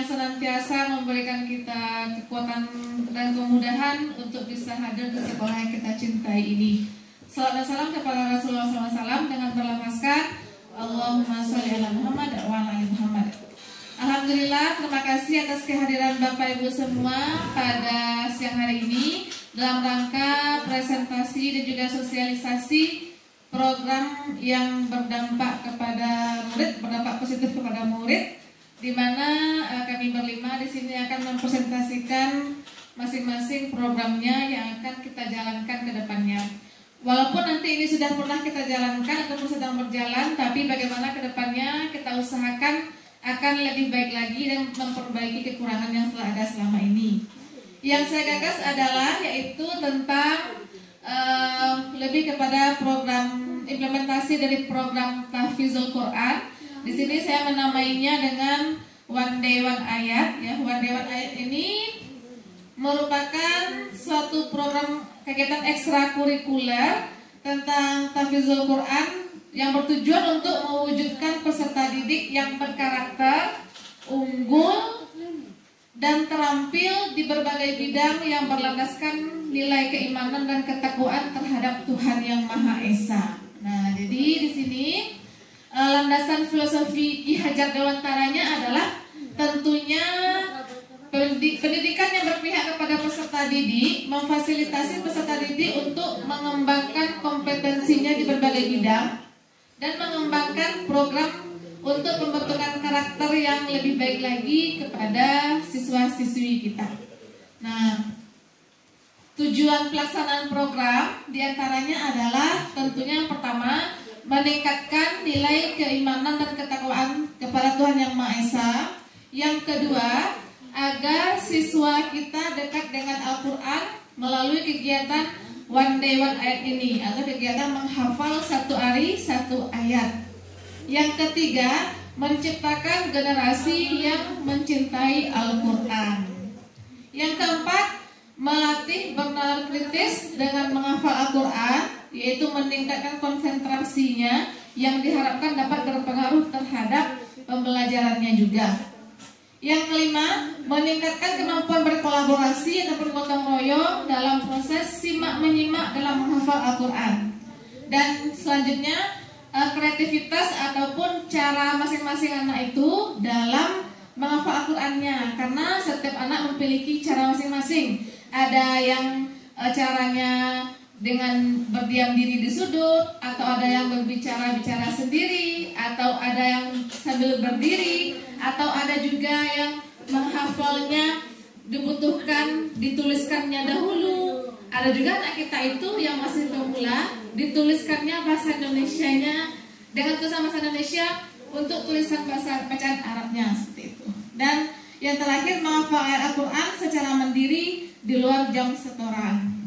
yang senantiasa memberikan kita kekuatan dan kemudahan untuk bisa hadir di sekolah yang kita cintai ini. Salam dan salam kepada Rasulullah SAW dengan berlafazkan Allahumma sholli ala Muhammad wa ala ali Muhammad. Alhamdulillah, terima kasih atas kehadiran Bapak Ibu semua pada siang hari ini dalam rangka presentasi dan juga sosialisasi program yang berdampak kepada murid, berdampak positif kepada murid, di mana kami berlima di sini akan mempresentasikan masing-masing programnya yang akan kita jalankan ke depannya. Walaupun nanti ini sudah pernah kita jalankan ataupun sedang berjalan, tapi bagaimana ke depannya kita usahakan akan lebih baik lagi dan memperbaiki kekurangan yang telah ada selama ini. Yang saya gagas adalah yaitu tentang lebih kepada program implementasi dari program Tahfizul Quran. Di sini saya menamainya dengan One Day One Ayat. Ya, One Day One Ayat ini merupakan suatu program kegiatan ekstrakurikuler tentang Tahfizul Quran yang bertujuan untuk mewujudkan peserta didik yang berkarakter, unggul, dan terampil di berbagai bidang yang berlandaskan nilai keimanan dan ketakwaan terhadap Tuhan Yang Maha Esa. Nah, jadi di sini landasan filosofi Ki Hajar Dewantaranya adalah tentunya pendidikan yang berpihak kepada peserta didik, memfasilitasi peserta didik untuk mengembangkan kompetensinya di berbagai bidang dan mengembangkan program untuk pembentukan karakter yang lebih baik lagi kepada siswa-siswi kita. Nah, tujuan pelaksanaan program diantaranya adalah tentunya yang pertama meningkatkan nilai keimanan dan ketakwaan kepada Tuhan Yang Maha Esa. Yang kedua, agar siswa kita dekat dengan Al-Quran melalui kegiatan One Day One Ayat ini, atau kegiatan menghafal satu hari satu ayat. Yang ketiga, menciptakan generasi yang mencintai Al-Quran. Yang keempat, melatih bernalar kritis dengan menghafal Al-Quran, yaitu meningkatkan konsentrasinya yang diharapkan dapat berpengaruh terhadap pembelajarannya juga. Yang kelima, meningkatkan kemampuan berkolaborasi atau bergotong royong dalam proses simak menyimak dalam menghafal Al-Quran. Dan selanjutnya, kreativitas ataupun cara masing-masing anak itu dalam menghafal Al-Qurannya, karena setiap anak memiliki cara masing-masing. Ada yang caranya dengan berdiam diri di sudut, atau ada yang berbicara-bicara sendiri, atau ada yang sambil berdiri, atau ada juga yang menghafalnya dibutuhkan dituliskannya dahulu. Ada juga anak kita itu yang masih pemula, dituliskannya bahasa Indonesianya dengan tulisan bahasa Indonesia untuk tulisan bahasa bacaan Arabnya, seperti itu. Dan yang terakhir, menghafal ayat Al-Quran secara mandiri di luar jam setoran.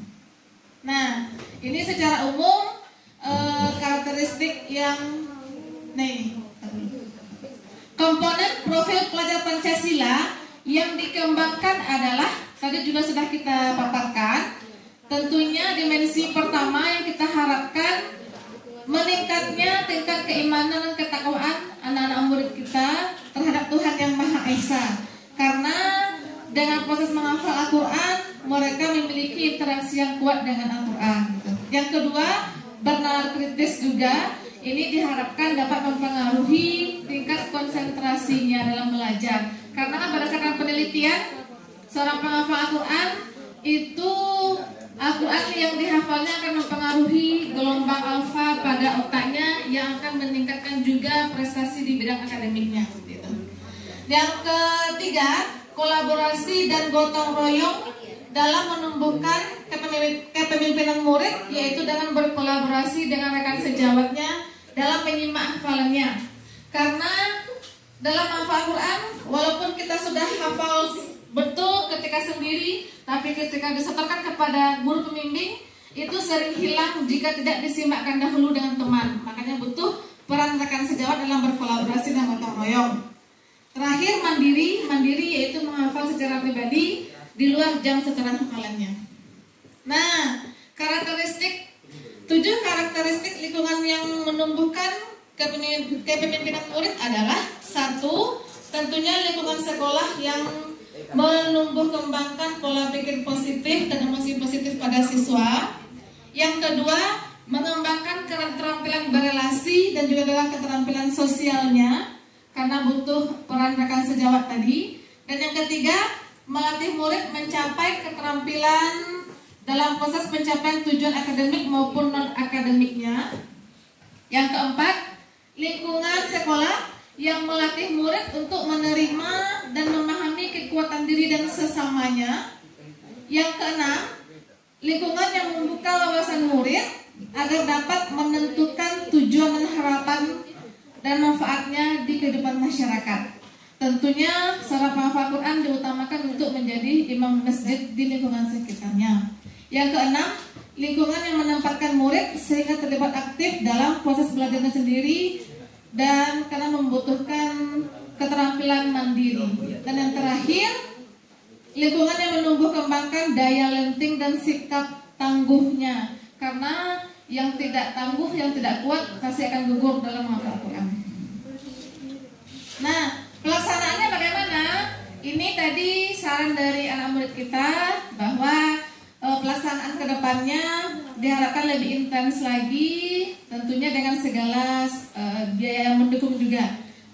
Nah, ini secara umum karakteristik yang komponen profil pelajar Pancasila yang dikembangkan adalah tadi juga sudah kita paparkan. Tentunya dimensi pertama yang kita harapkan meningkatnya tingkat keimanan dan ketakwaan anak-anak murid kita terhadap Tuhan Yang Maha Esa. Karena dengan proses menghafal Al-Quran, mereka memiliki interaksi yang kuat dengan Al-Quran. Yang kedua, bernalar kritis juga. Ini diharapkan dapat mempengaruhi tingkat konsentrasinya dalam belajar. Karena berdasarkan penelitian, seorang penghafal Al-Quran itu Al-Quran yang dihafalnya akan mempengaruhi gelombang alfa pada otaknya yang akan meningkatkan juga prestasi di bidang akademiknya. Yang ketiga, kolaborasi dan gotong royong dalam menumbuhkan kepemimpinan murid, yaitu dengan berkolaborasi dengan rekan sejawatnya dalam menyimak hafalannya. Karena dalam hafal Quran, walaupun kita sudah hafal betul ketika sendiri, tapi ketika disetorkan kepada guru pembimbing, itu sering hilang jika tidak disimakkan dahulu dengan teman. Makanya butuh peran rekan sejawat dalam berkolaborasi dan gotong royong. Terakhir, mandiri yaitu menghafal secara pribadi di luar jam setoran hafalannya. Nah, 7 karakteristik lingkungan yang menumbuhkan kepemimpinan murid adalah 1. tentunya lingkungan sekolah yang menumbuh kembangkan pola pikir positif dan emosi positif pada siswa. Yang kedua, mengembangkan keterampilan berelasi dan juga keterampilan sosialnya karena butuh peran rekan sejawat tadi. Dan yang ketiga, melatih murid mencapai keterampilan dalam proses pencapaian tujuan akademik maupun non-akademiknya. Yang keempat, lingkungan sekolah yang melatih murid untuk menerima dan memahami kekuatan diri dan sesamanya. Yang keenam, lingkungan yang membuka wawasan murid agar dapat menentukan tujuan dan harapan dan manfaatnya di kehidupan masyarakat. Tentunya secara penghafal Quran diutamakan untuk menjadi imam masjid di lingkungan sekitarnya. Yang keenam, lingkungan yang menempatkan murid sehingga terlibat aktif dalam proses belajarnya sendiri dan karena membutuhkan keterampilan mandiri. Dan yang terakhir, lingkungan yang menumbuh kembangkan daya lenting dan sikap tangguhnya, karena yang tidak tangguh, yang tidak kuat pasti akan gugur dalam menghafal Al-Quran. Nah, pelaksanaannya bagaimana? Ini tadi saran dari anak murid kita bahwa pelaksanaan kedepannya diharapkan lebih intens lagi, tentunya dengan segala biaya yang mendukung juga.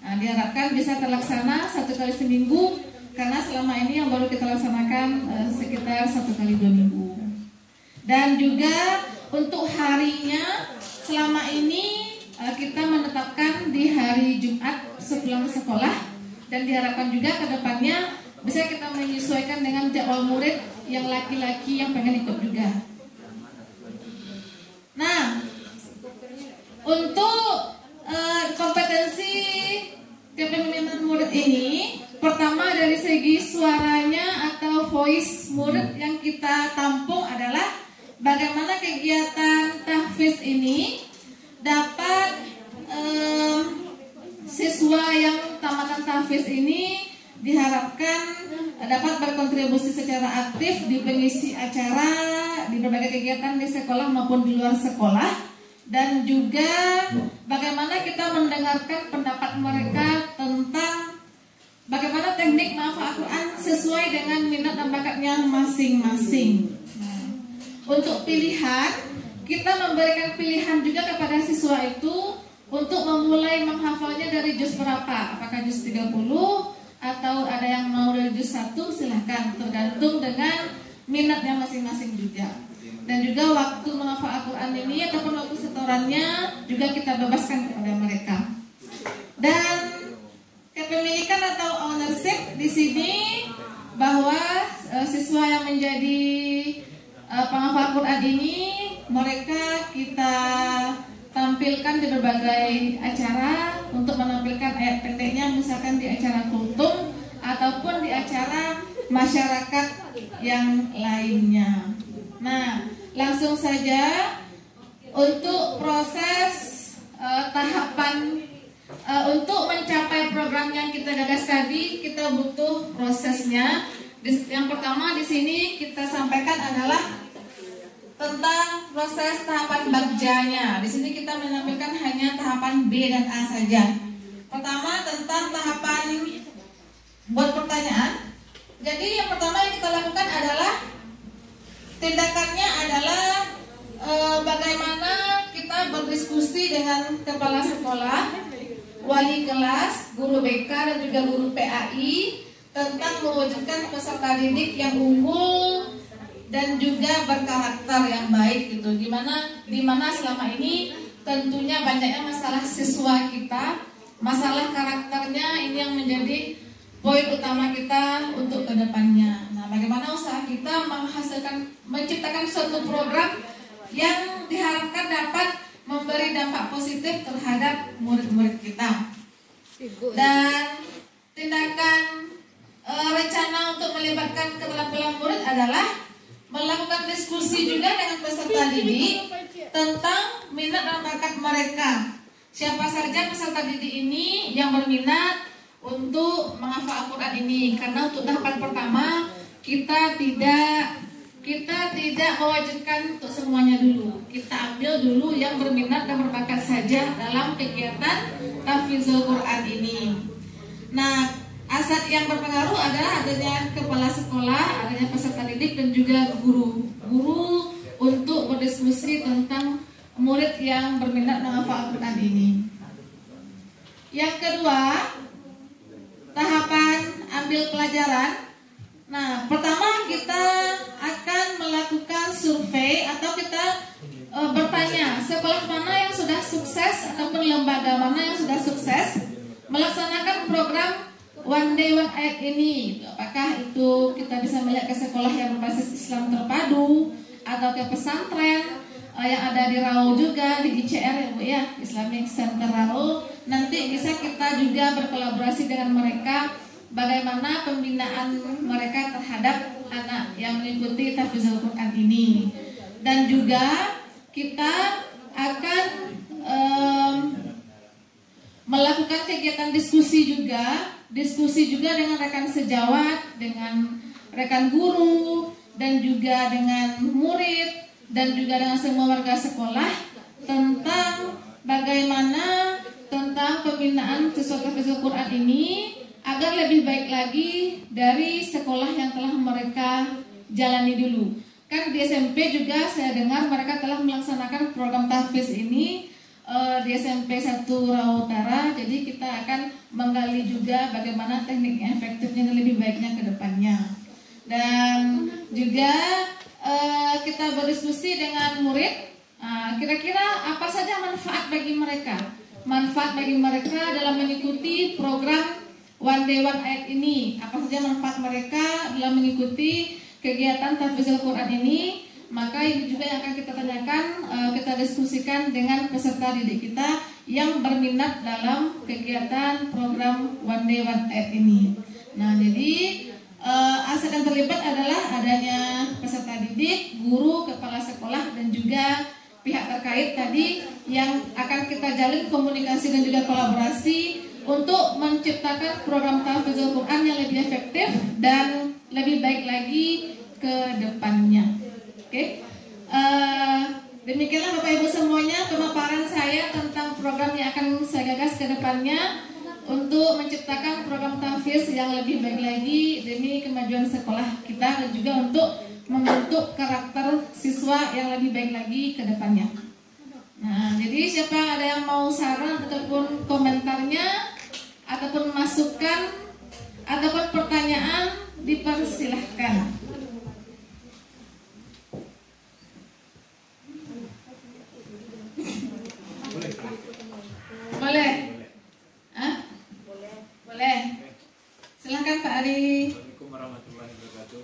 Nah, diharapkan bisa terlaksana 1 kali seminggu, karena selama ini yang baru kita laksanakan sekitar 1 kali 2 minggu. Dan juga untuk harinya selama ini kita menetapkan di hari Jumat sepulang sekolah, dan diharapkan juga ke depannya bisa kita menyesuaikan dengan jadwal murid yang laki-laki yang pengen ikut juga. Nah, untuk kompetensi kepemimpinan murid ini, pertama dari segi suaranya atau voice murid yang kita tampung adalah bagaimana kegiatan tahfiz ini dapat siswa yang tamatan tahfiz ini diharapkan dapat berkontribusi secara aktif di pengisi acara di berbagai kegiatan di sekolah maupun di luar sekolah, dan juga bagaimana kita mendengarkan pendapat mereka tentang bagaimana teknik menghafal Al-Quran sesuai dengan minat dan bakatnya masing-masing. Untuk pilihan, kita memberikan pilihan juga kepada siswa itu untuk memulai menghafalnya dari juz berapa, apakah juz 30 atau ada yang mau dari juz 1, silahkan, tergantung dengan minatnya masing-masing juga. Dan juga waktu menghafal Al-Quran ini ataupun waktu setorannya juga kita bebaskan kepada mereka. Dan kepemilikan atau ownership di sini bahwa siswa yang menjadi penghafal Al-Quran ini mereka kita tampilkan di berbagai acara untuk menampilkan ayat pendeknya, misalkan di acara kultum ataupun di acara masyarakat yang lainnya. Nah, langsung saja untuk proses tahapan untuk mencapai program yang kita gagas tadi, kita butuh prosesnya. Yang pertama di sini kita sampaikan adalah tentang proses tahapan bagjanya. Di sini kita menampilkan hanya tahapan B dan A saja. Pertama tentang tahapan buat pertanyaan. Jadi yang pertama yang kita lakukan adalah tindakannya adalah bagaimana kita berdiskusi dengan kepala sekolah, wali kelas, guru BK dan juga guru PAI tentang mewujudkan peserta didik yang unggul dan juga berkarakter yang baik gitu. Dimana selama ini tentunya banyaknya masalah siswa kita, masalah karakternya ini yang menjadi poin utama kita untuk kedepannya. Nah, bagaimana usaha kita menciptakan suatu program yang diharapkan dapat memberi dampak positif terhadap murid-murid kita. Dan tindakan rencana untuk melibatkan keterampilan murid adalah melakukan diskusi juga dengan peserta didik tentang minat dan bakat mereka. Siapa saja peserta didik ini yang berminat untuk menghafal Al-Quran ini, karena untuk tahapan pertama kita tidak mewajibkan untuk semuanya dulu. Kita ambil dulu yang berminat dan berbakat saja dalam kegiatan tahfizul Quran ini. Nah, Aset yang berpengaruh adalah adanya kepala sekolah, adanya peserta didik dan juga guru untuk berdiskusi tentang murid yang berminat menghafal Al-Quran ini. Yang kedua, tahapan ambil pelajaran. Nah, pertama kita akan melakukan survei atau kita bertanya sekolah mana yang sudah sukses ataupun lembaga mana yang sudah sukses melaksanakan program One Day One Ayat ini. Apakah itu kita bisa melihat ke sekolah yang berbasis Islam terpadu atau ke pesantren yang ada di Rau juga, di ICR ya Bu ya, Islamic Center Rau. Nanti bisa kita juga berkolaborasi dengan mereka bagaimana pembinaan mereka terhadap anak yang mengikuti tahfizul Quran ini. Dan juga kita akan melakukan kegiatan diskusi juga dengan rekan sejawat, dengan rekan guru, dan juga dengan murid, dan juga dengan semua warga sekolah tentang bagaimana tentang pembinaan siswa tahfizul Quran ini agar lebih baik lagi dari sekolah yang telah mereka jalani dulu. Kan di SMP juga saya dengar mereka telah melaksanakan program tahfiz ini di SMP 1 Rau Utara. Jadi kita akan menggali juga bagaimana teknik efektifnya dan lebih baiknya ke depannya. Dan juga kita berdiskusi dengan murid, kira-kira apa saja manfaat bagi mereka. Manfaat bagi mereka dalam mengikuti program One Day One Ayat ini. Apa saja manfaat mereka dalam mengikuti kegiatan tahfizul Quran ini. Maka ini juga yang akan kita tanyakan, kita diskusikan dengan peserta didik kita yang berminat dalam kegiatan program One Day One Ayat ini. Nah, jadi aset yang terlibat adalah adanya peserta didik, guru, kepala sekolah, dan juga pihak terkait tadi yang akan kita jalin komunikasi dan juga kolaborasi untuk menciptakan program tahfizul Quran yang lebih efektif dan lebih baik lagi ke depannya. Oke, demikianlah Bapak Ibu semuanya pemaparan saya tentang program yang akan saya gagas ke depannya untuk menciptakan program tahfiz yang lebih baik lagi demi kemajuan sekolah kita dan juga untuk membentuk karakter siswa yang lebih baik lagi ke depannya. Nah, jadi siapa ada yang mau saran ataupun komentarnya ataupun masukan ataupun pertanyaan dipersilahkan. Boleh? Hah? Boleh. Silakan Pak Ari. Assalamualaikum warahmatullahi wabarakatuh.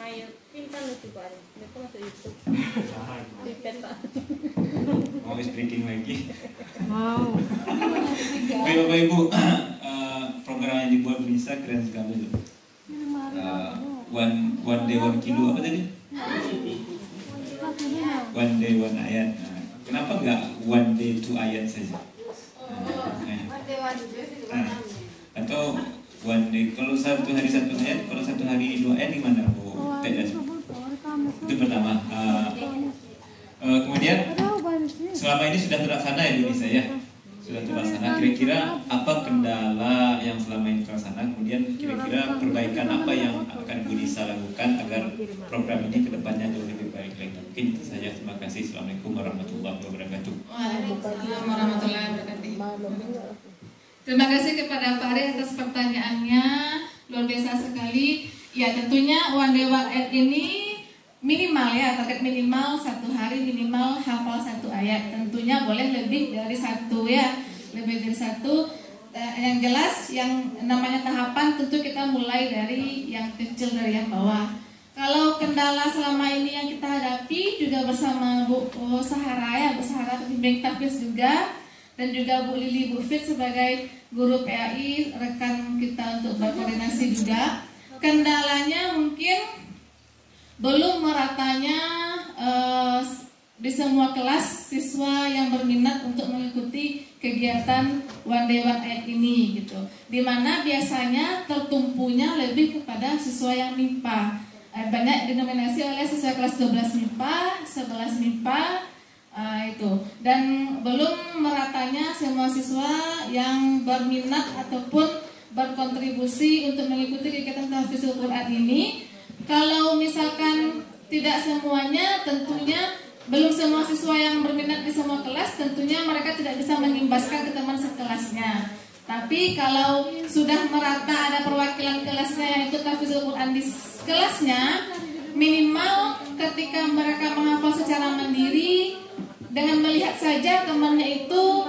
Ayo, pintar lucu Pak Ari. Mereka masuk YouTube. Pipet Pak. Mau speaking lagi. Mau. Baik Bapak Ibu, program yang dibuat Unisa keren sekali loh. One day one kilo apa tadi? One day one ayat. Nah, kenapa nggak one day two ayat saja? Atau one day kalau satu hari satu ayat, kalau satu hari dua ayat gimana Bu? Itu pertama. Kemudian selama ini sudah terlaksana ya Bu Nisa ya? Sudah terlaksana. Kira-kira apa kendala yang selama ini terlaksana? Kemudian kira-kira perbaikan apa yang akan Bu Nisa lakukan agar program ini kedepannya jauh lebih baik lagi? Mungkin itu saja. Terima kasih. Assalamualaikum warahmatullahi wabarakatuh. Waalaikumsalam warahmatullahi wabarakatuh. Terima kasih kepada Pak Ari atas pertanyaannya, luar biasa sekali. Ya tentunya One Day One Ayat ini minimal ya, target minimal satu hari minimal hafal satu ayat. Tentunya boleh lebih dari satu ya, lebih dari satu. Yang jelas yang namanya tahapan tentu kita mulai dari yang kecil, dari yang bawah. Kalau kendala selama ini yang kita hadapi juga bersama Bu Sahara ya, Bu Sahara pembimbing tahfiz juga, dan juga Bu Lili Bu Fit sebagai guru PAI, rekan kita untuk berkoordinasi juga. Kendalanya mungkin belum meratanya di semua kelas siswa yang berminat untuk mengikuti kegiatan One Day One Ayat ini gitu. Dimana biasanya tertumpunya lebih kepada siswa yang MIPA. Banyak dinominasi oleh siswa kelas 12 MIPA, 11 MIPA, Itu. Dan belum meratanya semua siswa yang berminat ataupun berkontribusi untuk mengikuti kegiatan tahfizul Quran ini. Kalau misalkan tidak semuanya, tentunya belum semua siswa yang berminat di semua kelas, tentunya mereka tidak bisa mengimbaskan ke teman sekelasnya. Tapi kalau sudah merata ada perwakilan kelasnya yang ikut tahfizul Quran di kelasnya, minimal ketika mereka menghafal secara mandiri, dengan melihat saja temannya itu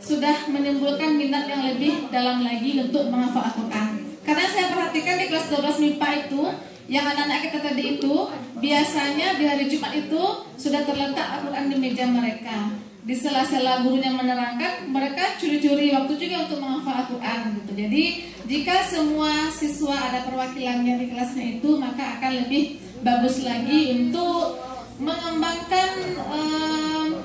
sudah menimbulkan minat yang lebih dalam lagi untuk menghafal Al-Quran. Karena saya perhatikan di kelas 12 MIPA itu, yang anak-anak kita tadi itu, biasanya di hari Jumat itu sudah terletak Al-Quran di meja mereka. Di sela-sela gurunya menerangkan, mereka curi-curi waktu juga untuk menghafal Al-Quran gitu. Jadi jika semua siswa ada perwakilannya di kelasnya itu, maka akan lebih bagus lagi untuk mengembangkan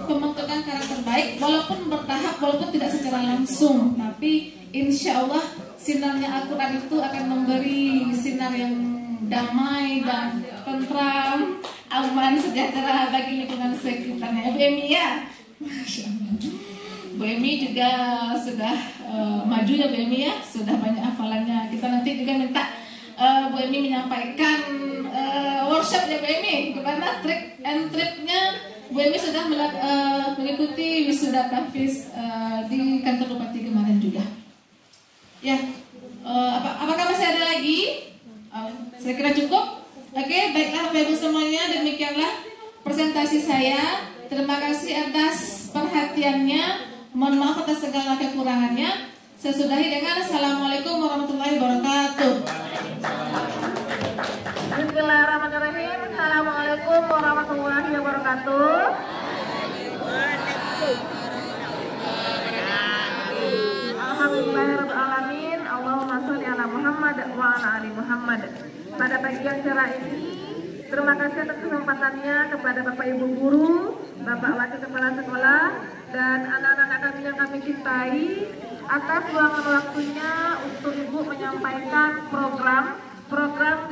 pembentukan karakter baik, walaupun bertahap, walaupun tidak secara langsung, tapi insya Allah sinarnya Al-Quran itu akan memberi sinar yang damai dan tentram, aman, sejahtera bagi lingkungan sekitarnya. Bu Emi ya, Masya Allah. Bu Emi juga sudah maju ya Bu Emi ya, sudah banyak hafalannya. Kita nanti juga minta Bu Emi menyampaikan workshop ya Bu Emi, gimana trik and tripnya. Bu Emi sudah mengikuti wisuda tahfiz di kantor Bupati kemarin juga. Ya, apakah masih ada lagi? Saya kira cukup. Oke, baiklah Bapak Ibu semuanya, demikianlah presentasi saya. Terima kasih atas perhatiannya. Mohon maaf atas segala kekurangannya. Saya sudahi dengan Assalamualaikum warahmatullahi wabarakatuh. Bismillahirrahmanirrahim. Assalamualaikum warahmatullahi wabarakatuh. Alhamdulillahirrahmanirrahim. Allahumma sholli ala Muhammad wa ala ali Muhammad. Pada pagi yang cerah ini, terima kasih atas kesempatannya kepada Bapak Ibu Guru, Bapak Wakil Kepala Sekolah, dan anak-anak kami yang kami cintai atas luangan waktunya untuk Ibu menyampaikan program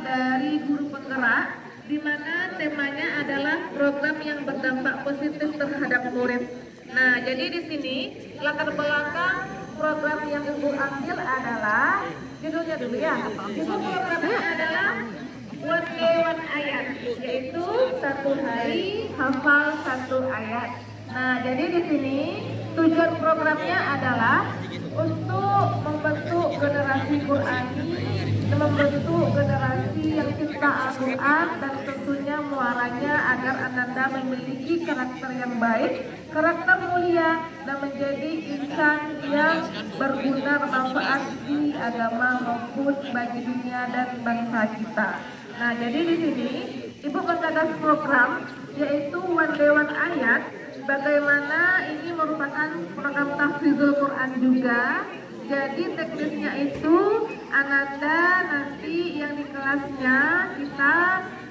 dari guru penggerak, di mana temanya adalah program yang berdampak positif terhadap murid. Nah, jadi di sini latar belakang program yang Ibu ambil adalah judulnya dulu ya. Judul programnya adalah One Day One Ayat, yaitu satu hari hafal satu ayat. Nah, jadi di sini tujuan programnya adalah untuk membentuk generasi Qurani, membentuk generasi yang cinta Al-Quran, dan tentunya muaranya agar Ananda memiliki karakter yang baik, karakter mulia, dan menjadi insan yang berguna bermanfaat di agama maupun bagi dunia dan bangsa kita. Nah, jadi di sini Ibu menggagas program yaitu One Day One Ayat. Bagaimana ini merupakan program tahfizul Quran juga. Jadi teknisnya itu Ananda nanti yang di kelasnya kita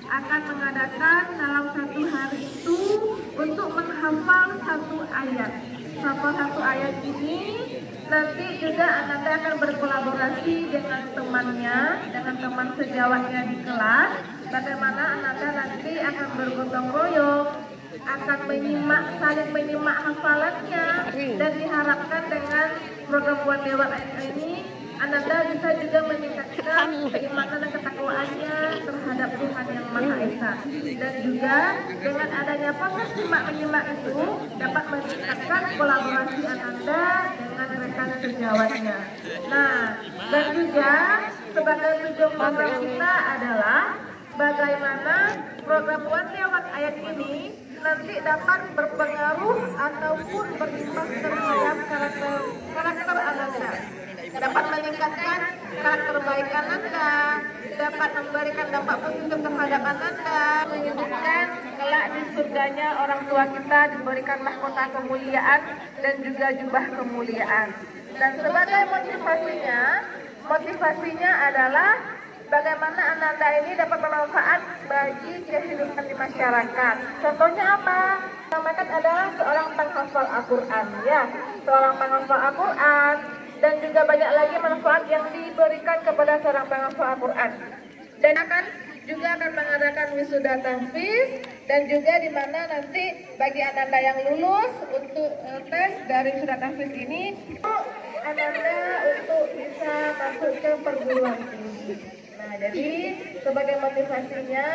akan mengadakan dalam satu hari itu untuk menghafal satu ayat. Hafal satu ayat ini nanti juga Ananda akan berkolaborasi dengan temannya, dengan teman sejawatnya di kelas. Bagaimana Ananda nanti akan bergotong royong, akan saling menyimak hafalannya, dan diharapkan dengan program One Day One Ayat ini Ananda bisa juga meningkatkan keimanan dan ketakwaannya terhadap Tuhan Yang Maha Esa, dan juga dengan adanya proses menyimak itu dapat meningkatkan kolaborasi Ananda dengan rekan sejawatnya. Nah, dan juga sebagai tujuan program kita adalah bagaimana program One Day One Ayat ini nanti dapat berpengaruh ataupun berimbas terhadap karakter Ananda, dapat meningkatkan karakter baik Ananda, dapat memberikan dampak positif terhadap Ananda, menyebutkan kelak di surganya orang tua kita diberikan mahkota kemuliaan dan juga jubah kemuliaan. Dan sebagai motivasinya adalah bagaimana Ananda ini dapat bermanfaat bagi kehidupan di masyarakat. Contohnya apa? Namanya adalah seorang penghafal Al-Quran, ya, seorang penghafal Al-Quran, dan juga banyak lagi manfaat yang diberikan kepada seorang penghafal Al-Quran. Dan akan juga akan mengadakan wisuda tahfiz, dan juga di mana nanti bagi Ananda yang lulus untuk tes dari wisuda tahfiz ini, Ananda untuk bisa masuk ke perguruan tinggi. Nah, jadi sebagai motivasinya,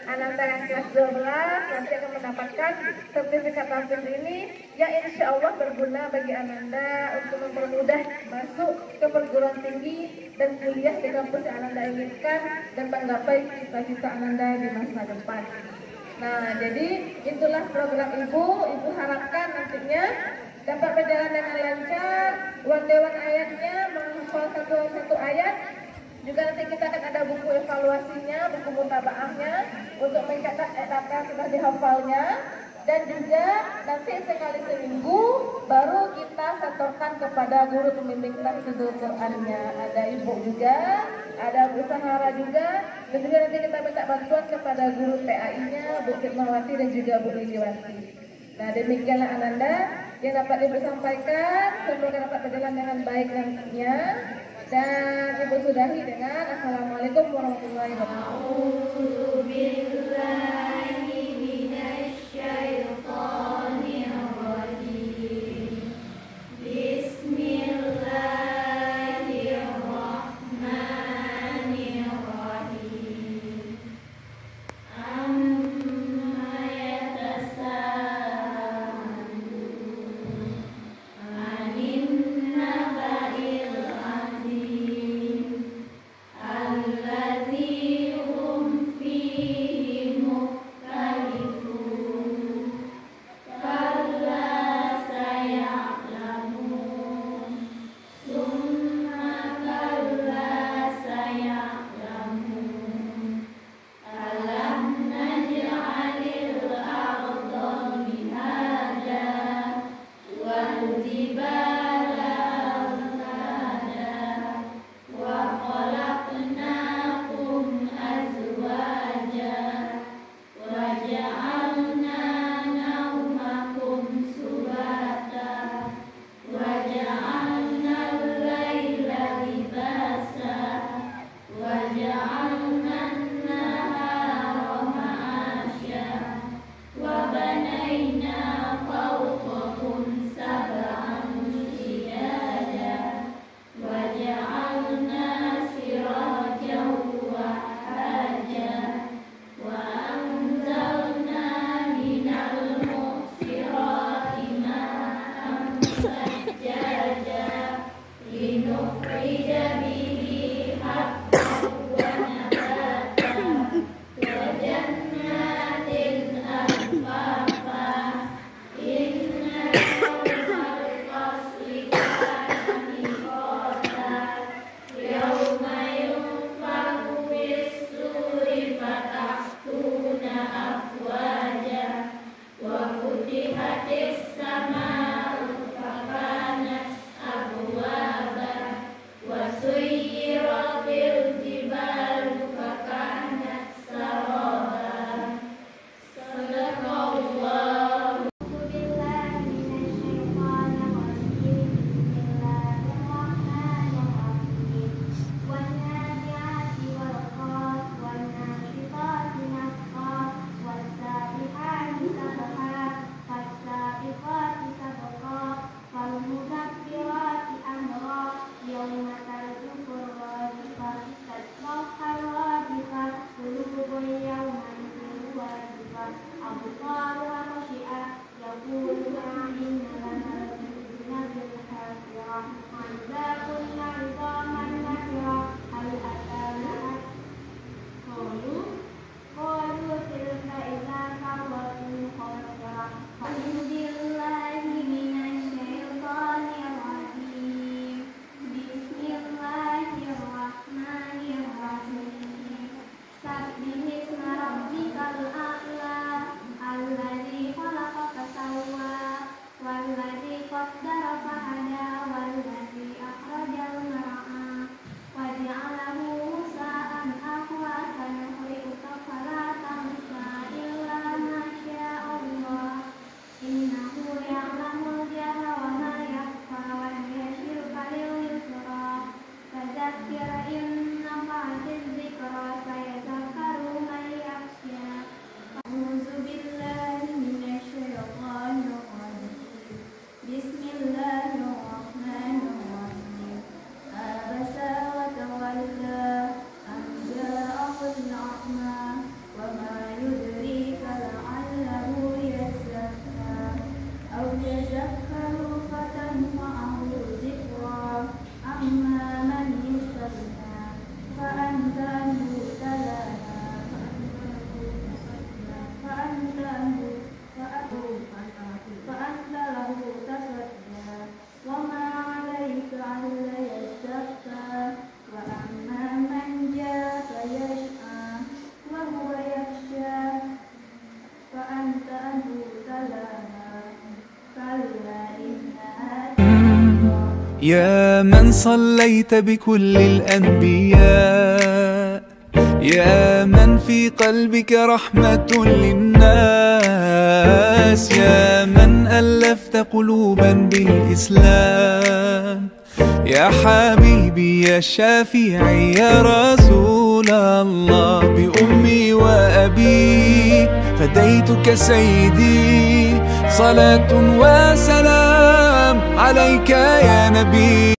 Ananda yang kelas 12 nanti akan mendapatkan sertifikat tahfiz ini yang insya Allah berguna bagi Ananda untuk mempermudah masuk ke perguruan tinggi dan kuliah di kampus yang Ananda inginkan dan menggapai cita-cita Ananda di masa depan. Nah, jadi itulah program Ibu harapkan nantinya dapat berjalan dengan lancar, one-day-one ayatnya, menghafal satu ayat. Juga nanti kita akan ada buku evaluasinya, buku mutabaahnya untuk mencatat apa sudah dihafalnya, dan juga nanti sekali seminggu baru kita setorkan kepada guru pembimbing tahfidzul Qur'annya. Ada ibu juga, ada Bu Sahara juga, dan juga nanti kita minta bantuan kepada guru PAI-nya, Bu Fitmawati dan juga Bu Liliwati. Nah, demikianlah Ananda yang dapat Ibu sampaikan. Semoga dapat berjalan dengan baik nantinya. Dan Ibu sudahi dengan Assalamualaikum warahmatullahi wabarakatuh. الذي يا من صليت بكل الأنبياء، يا من في قلبك رحمة للناس، يا من ألفت قلوبا بالإسلام، يا حبيبي يا شافعي يا رسول الله، بأمي وأبي فديتك سيدي، صلاة وسلام عليك يا نبي.